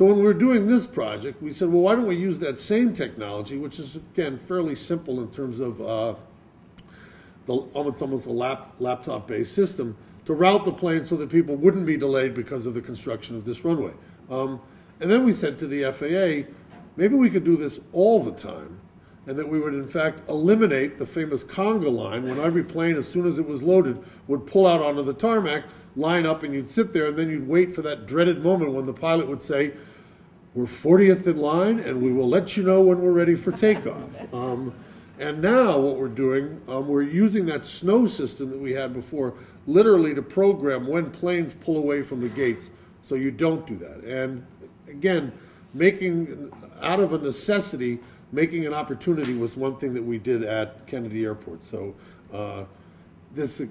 So when we were doing this project, we said, well, why don't we use that same technology, which is, again, fairly simple in terms of it's almost a laptop-based system, to route the plane so that people wouldn't be delayed because of the construction of this runway. And then we said to the FAA, maybe we could do this all the time, and that we would, in fact, eliminate the famous conga line when every plane, as soon as it was loaded, would pull out onto the tarmac, line up, and you'd sit there, and then you'd wait for that dreaded moment when the pilot would say, we're 40th in line, and we will let you know when we're ready for takeoff. And now what we're doing, we're using that snow system that we had before, literally to program when planes pull away from the gates, so you don't do that. And again, making, out of a necessity, making an opportunity was one thing that we did at Kennedy Airport. So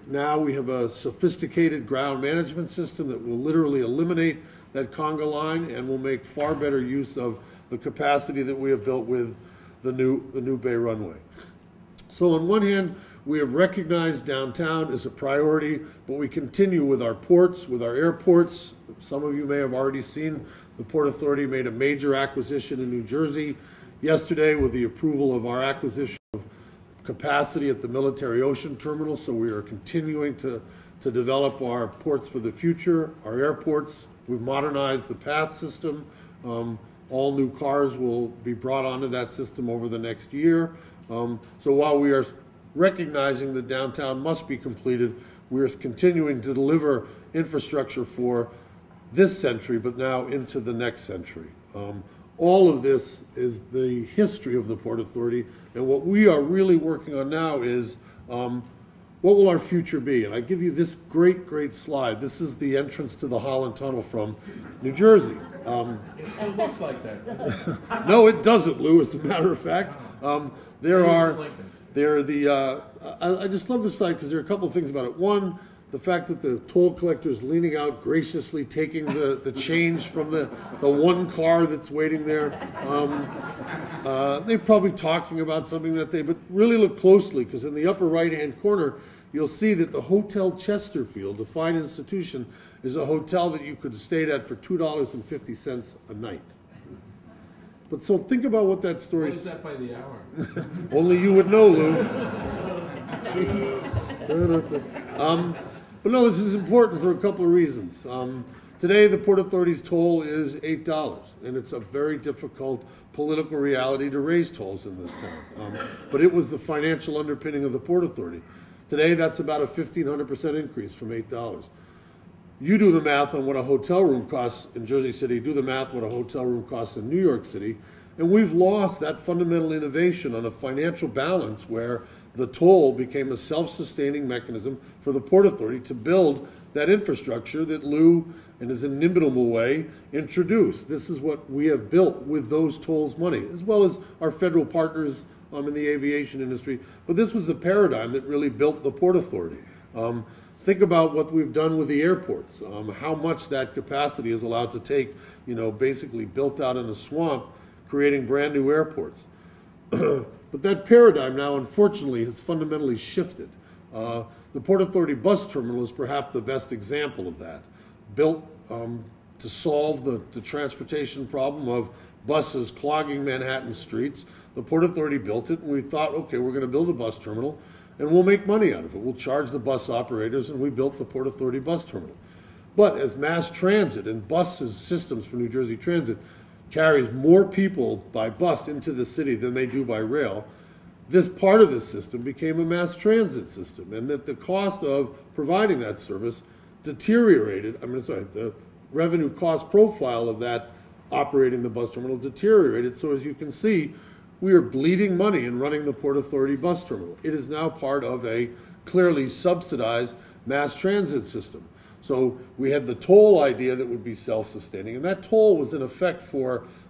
now we have a sophisticated ground management system that will literally eliminate that conga line and will make far better use of the capacity that we have built with the new Bay runway. So on one hand, we have recognized downtown as a priority, but we continue with our ports, with our airports. Some of you may have already seen the Port Authority made a major acquisition in New Jersey yesterday with the approval of our acquisition of capacity at the Military Ocean Terminal. So we are continuing to develop our ports for the future, our airports. We've modernized the PATH system. All new cars will be brought onto that system over the next year. So while we are recognizing that downtown must be completed, we are continuing to deliver infrastructure for this century, but now into the next century. All of this is the history of the Port Authority, and what we are really working on now is what will our future be? And I give you this great slide. This is the entrance to the Holland Tunnel from New Jersey. It looks like that. No, it doesn't, Lou, as a matter of fact. I just love this slide because there are a couple of things about it. One, the fact that the toll collector is leaning out graciously, taking the change from the one car that's waiting there. They're probably talking about something but really look closely, because in the upper right-hand corner, you'll see that the Hotel Chesterfield, a fine institution, is a hotel that you could have stayed at for $2.50 a night. But so think about what that story is. What is that by the hour? Only you would know, Lou. But no, this is important for a couple of reasons. Today, the Port Authority's toll is $8, and it's a very difficult political reality to raise tolls in this town. But it was the financial underpinning of the Port Authority. Today, that's about a 1,500% increase from $8. You do the math on what a hotel room costs in Jersey City, do the math what a hotel room costs in New York City, and we've lost that fundamental innovation on a financial balance where the toll became a self-sustaining mechanism for the Port Authority to build that infrastructure that Lou, in his inimitable way, introduced. This is what we have built with those tolls money, as well as our federal partners in the aviation industry. But this was the paradigm that really built the Port Authority. Think about what we've done with the airports, how much that capacity is allowed to take, basically built out in a swamp, creating brand new airports. But that paradigm now, unfortunately, has fundamentally shifted. The Port Authority bus terminal is perhaps the best example of that. Built to solve the transportation problem of buses clogging Manhattan streets, the Port Authority built it, and we thought, okay, we're going to build a bus terminal, and we'll make money out of it. We'll charge the bus operators, and we built the Port Authority bus terminal. But as mass transit and buses systems for New Jersey Transit carries more people by bus into the city than they do by rail, this part of the system became a mass transit system, and that the cost of providing that service deteriorated. The revenue cost profile of that operating the bus terminal deteriorated. So as you can see, we are bleeding money in running the Port Authority bus terminal. It is now part of a clearly subsidized mass transit system. So we had the toll idea that would be self-sustaining, and that toll was in effect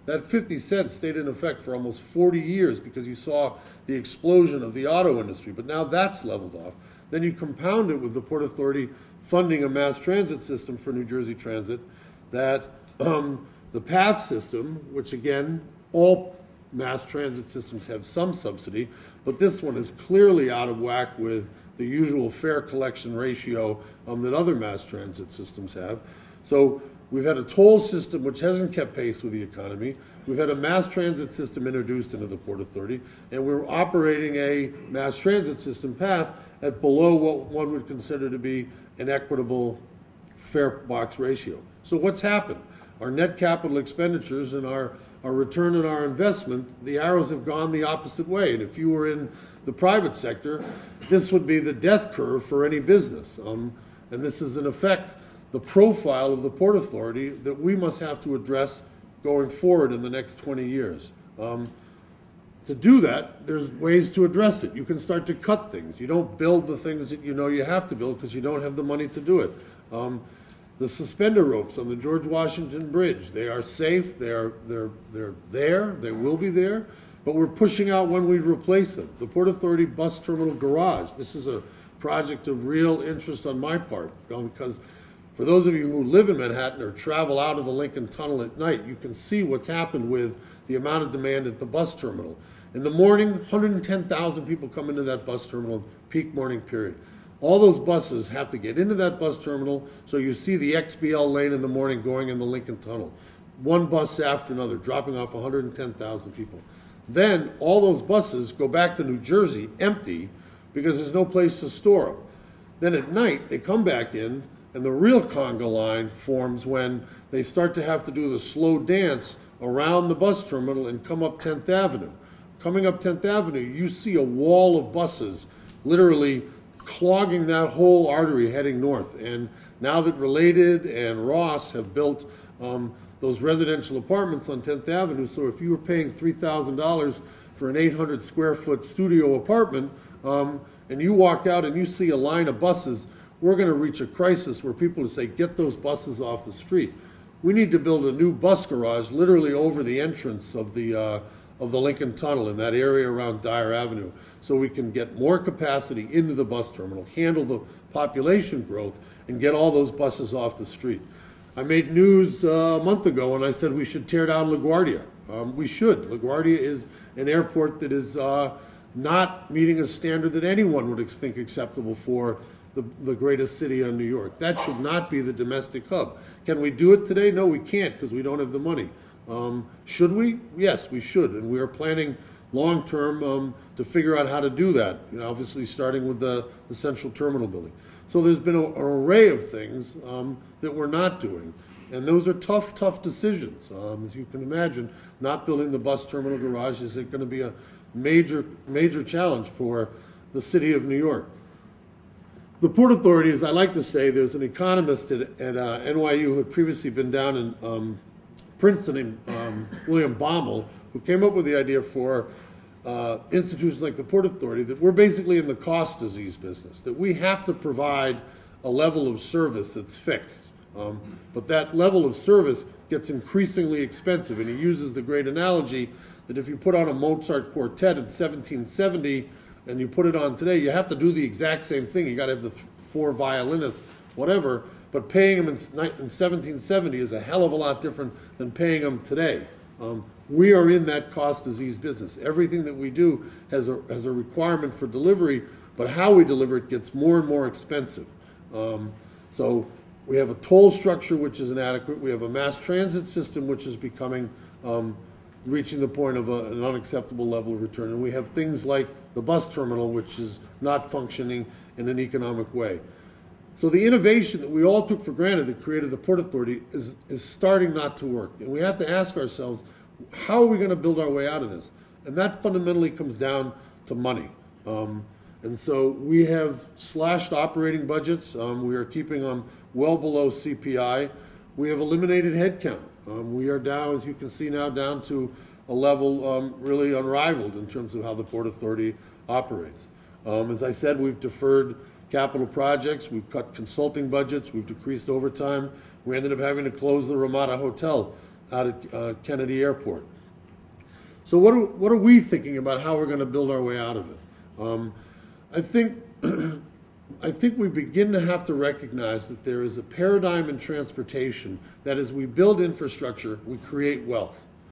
that 50 cents stayed in effect for almost 40 years because you saw the explosion of the auto industry, but now that's leveled off. Then you compound it with the Port Authority funding a mass transit system for New Jersey Transit, that the PATH system, which again, all mass transit systems have some subsidy, but this one is clearly out of whack with the usual fare collection ratio that other mass transit systems have. So We've had a toll system which hasn't kept pace with the economy. We've had a mass transit system introduced into the Port Authority, and we're operating a mass transit system path at below what one would consider to be an equitable fare box ratio. So what's happened? Our net capital expenditures and our return on our investment, the arrows have gone the opposite way. And if you were in the private sector, this would be the death curve for any business. And this is, in effect, the profile of the Port Authority that we must have to address going forward in the next 20 years. To do that, there's ways to address it. You can start to cut things. You don't build the things that you know you have to build because you don't have the money to do it. The suspender ropes on the George Washington Bridge, they are safe, they're there, they will be there, but we're pushing out when we replace them. The Port Authority Bus Terminal Garage, this is a project of real interest on my part, because for those of you who live in Manhattan or travel out of the Lincoln Tunnel at night, you can see what's happened with the amount of demand at the bus terminal. In the morning, 110,000 people come into that bus terminal, peak morning period. All those buses have to get into that bus terminal, so you see the XBL lane in the morning going in the Lincoln Tunnel. One bus after another, dropping off 110,000 people. Then all those buses go back to New Jersey empty because there's no place to store them. Then at night, they come back in, and the real conga line forms when they start to have to do the slow dance around the bus terminal and come up 10th Avenue. Coming up 10th Avenue, you see a wall of buses literally clogging that whole artery heading north. And now that Related and Ross have built those residential apartments on 10th Avenue, so if you were paying $3,000 for an 800 square foot studio apartment, and you walk out and you see a line of buses, we're going to reach a crisis where people will say, get those buses off the street. We need to build a new bus garage literally over the entrance of the Lincoln Tunnel in that area around Dyer Avenue, so we can get more capacity into the bus terminal, handle the population growth, and get all those buses off the street. I made news a month ago and I said we should tear down LaGuardia. We should. LaGuardia is an airport that is not meeting a standard that anyone would think acceptable for the greatest city in New York. That should not be the domestic hub. Can we do it today? No, we can't because we don't have the money. Should we? Yes, we should, and we are planning long-term to figure out how to do that, obviously starting with the central terminal building. So there's been an array of things that we're not doing, and those are tough, tough decisions. As you can imagine, not building the bus terminal garage is going to be a major, major challenge for the city of New York. The Port Authority, as I like to say, there's an economist at NYU who had previously been down in Princeton, William Baumol, who came up with the idea for institutions like the Port Authority that we're basically in the cost disease business, that we have to provide a level of service that's fixed. But that level of service gets increasingly expensive, and he uses the great analogy that if you put on a Mozart quartet in 1770 and you put it on today, you have to do the exact same thing. You got to have the four violinists, whatever, but paying them in 1770 is a hell of a lot different than paying them today. We are in that cost disease business. Everything that we do has a requirement for delivery, but how we deliver it gets more and more expensive. So we have a toll structure which is inadequate. We have a mass transit system which is becoming, reaching the point of an unacceptable level of return. And we have things like the bus terminal which is not functioning in an economic way. So the innovation that we all took for granted that created the Port Authority is starting not to work. And we have to ask ourselves, how are we going to build our way out of this? And that fundamentally comes down to money. And so we have slashed operating budgets. We are keeping them well below CPI. We have eliminated headcount. We are down, as you can see now, down to a level really unrivaled in terms of how the Port Authority operates. As I said, we've deferred capital projects, we've cut consulting budgets, we've decreased overtime. We ended up having to close the Ramada Hotel out at Kennedy Airport. So what are we thinking about how we're going to build our way out of it? I think we begin to have to recognize that there is a paradigm in transportation that as we build infrastructure, we create wealth.